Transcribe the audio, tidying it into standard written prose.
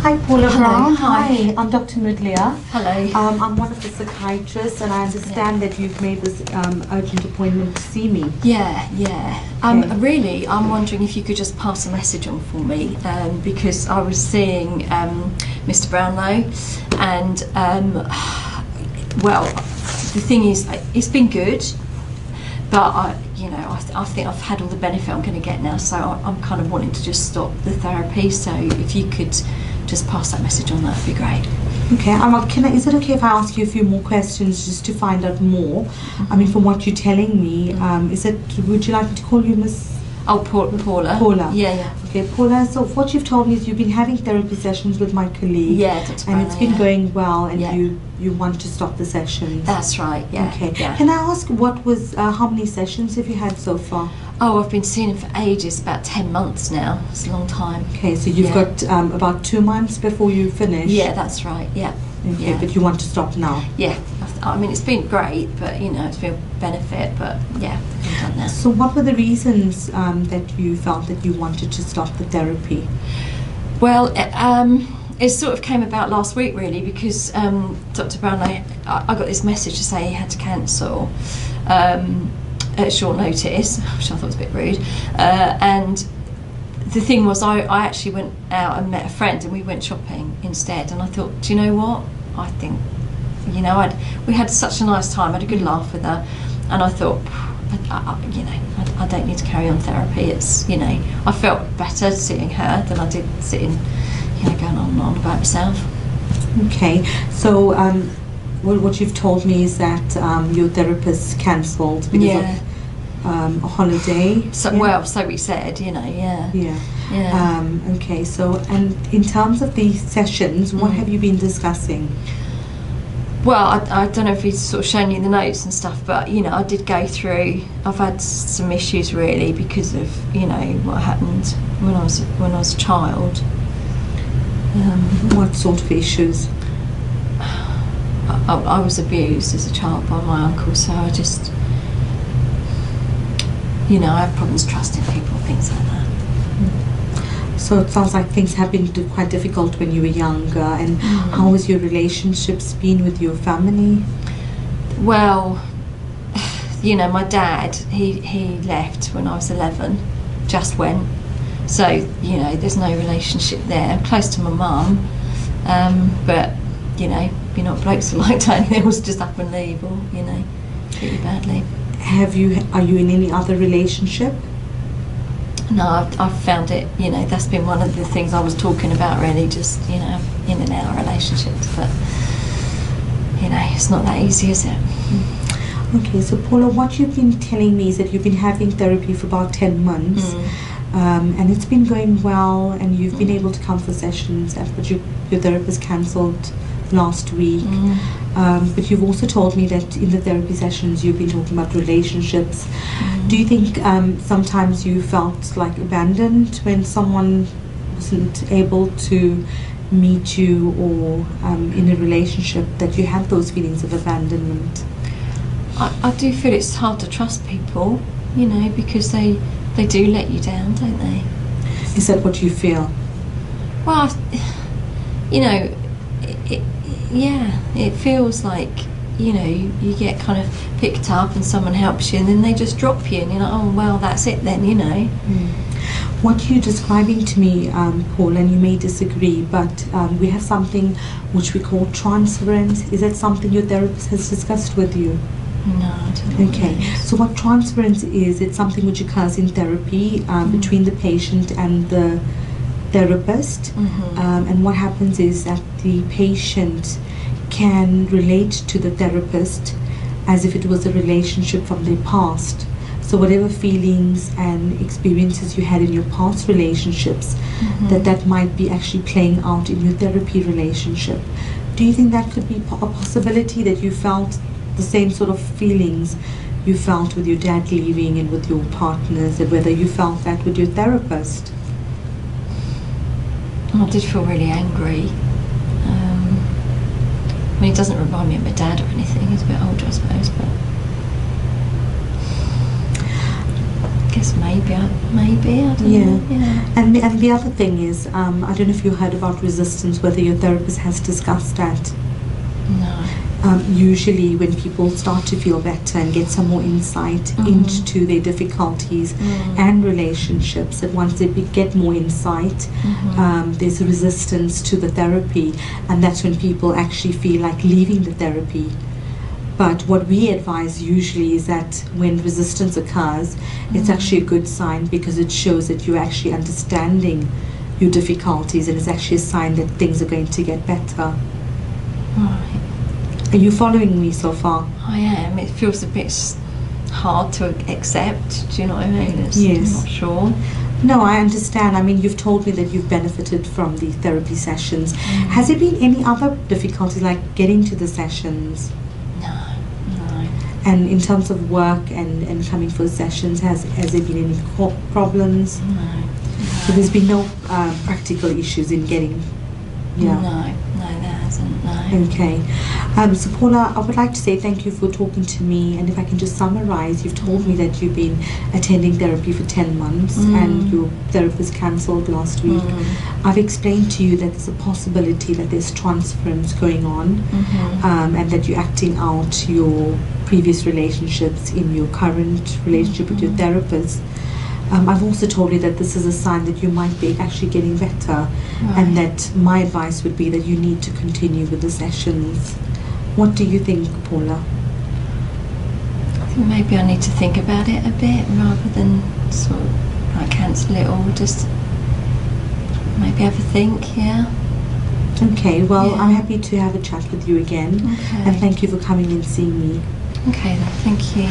Hi, Paula Hello. Brown. Hi. I'm Dr. Mudlia. Hello. I'm one of the psychiatrists, and I understand that you've made this urgent appointment to see me. Yeah. Okay. Really, I'm wondering if you could just pass a message on for me, because I was seeing Mr. Brownlow, and well, the thing is, it's been good, but I think I've had all the benefit I'm going to get now, so I'm kind of wanting to just stop the therapy. So if you could just pass that message on, that'd be great. Okay. Is it okay if I ask you a few more questions just to find out more? I mean, from what you're telling me, would you like me to call you Miss? Oh, Paula. Paula. Yeah. Okay, Paula. So what you've told me is you've been having therapy sessions with my colleague. Yeah, Dr. And it's been going well, and Yeah. you want to stop the sessions. That's right. Yeah. Okay. Yeah. Can I ask how many sessions have you had so far? Oh, I've been seeing him for ages, about 10 months now. It's a long time. Okay, so you've Yeah. got about 2 months before you finish. Yeah, that's right. Yeah. Okay, Yeah. but you want to stop now. Yeah. I mean, it's been great, but it's been a benefit. But yeah, I'm done now. So what were the reasons that you felt that you wanted to stop the therapy? Well, it sort of came about last week, really, because Dr. Brownlow, I got this message to say he had to cancel at short notice, which I thought was a bit rude. And the thing was, I actually went out and met a friend, and we went shopping instead. And I thought, do you know what? I think, we had such a nice time. I had a good laugh with her, and I thought, I don't need to carry on therapy. It's, I felt better seeing her than I did sitting, going on and on about myself. Okay, so what you've told me is that your therapist cancelled because of a holiday. So yeah? Well, so we said, yeah. Yeah. Okay, so and in terms of these sessions, what have you been discussing? Well, I don't know if he's sort of shown you the notes and stuff, but I did go through. I've had some issues really because of what happened when I was a child. What sort of issues? I was abused as a child by my uncle, so I just, I have problems trusting people, things like that. So it sounds like things have been quite difficult when you were younger. And how has your relationships been with your family? Well, my dad, he left when I was 11, just went. So, there's no relationship there. I'm close to my mum, but, you're not blokes who like to anything else just up and leave or, treat you badly. Are you in any other relationship? No, I've found it, that's been one of the things I was talking about really, just, in and out of relationships, but, it's not that easy, is it? Okay, so Paula, what you've been telling me is that you've been having therapy for about 10 months, and it's been going well, and you've been able to come for sessions, but your therapist cancelled last week. But you've also told me that in the therapy sessions you've been talking about relationships. Do you think sometimes you felt like abandoned when someone wasn't able to meet you, or in a relationship that you had those feelings of abandonment? I do feel it's hard to trust people, because they do let you down, don't they? Is that what you feel? Well, it feels like, you get kind of picked up and someone helps you and then they just drop you and you're like, oh, well, that's it then, What you're describing to me, Paul, and you may disagree, but we have something which we call transference. Is that something your therapist has discussed with you? No, I don't know. Okay, so what transference is, it's something which occurs in therapy between the patient and the therapist. And what happens is that the patient can relate to the therapist as if it was a relationship from their past. So whatever feelings and experiences you had in your past relationships, that might be actually playing out in your therapy relationship. Do you think that could be a possibility, that you felt the same sort of feelings you felt with your dad leaving and with your partners, and whether you felt that with your therapist? I did feel really angry. I mean, he doesn't remind me of my dad or anything. He's a bit older, I suppose, but... guess maybe I don't know. Yeah. And the other thing is, I don't know if you heard about resistance, whether your therapist has discussed that. No. Usually when people start to feel better and get some more insight into their difficulties and relationships, and once they get more insight, there's a resistance to the therapy, and that's when people actually feel like leaving the therapy. But what we advise usually is that when resistance occurs, it's actually a good sign, because it shows that you're actually understanding your difficulties, and it's actually a sign that things are going to get better. Right. Are you following me so far? I am. It feels a bit hard to accept. Do you know what I mean? Yes. I'm not sure. No, I understand. I mean, you've told me that you've benefited from the therapy sessions. Has there been any other difficulties, like getting to the sessions? No. And in terms of work and coming for sessions, has there been any problems? No. So there's been no practical issues in getting... Yeah. No, there hasn't, no. Okay. So Paula, I would like to say thank you for talking to me, and if I can just summarize, you've told me that you've been attending therapy for 10 months and your therapist cancelled last week. I've explained to you that there's a possibility that there's transference going on, and that you're acting out your previous relationships in your current relationship with your therapist. I've also told you that this is a sign that you might be actually getting better, and that my advice would be that you need to continue with the sessions. What do you think, Paula? I think maybe I need to think about it a bit rather than sort of like cancel it, or just maybe have a think, yeah. Okay, well, I'm happy to have a chat with you again, and thank you for coming and seeing me. Okay, then, thank you.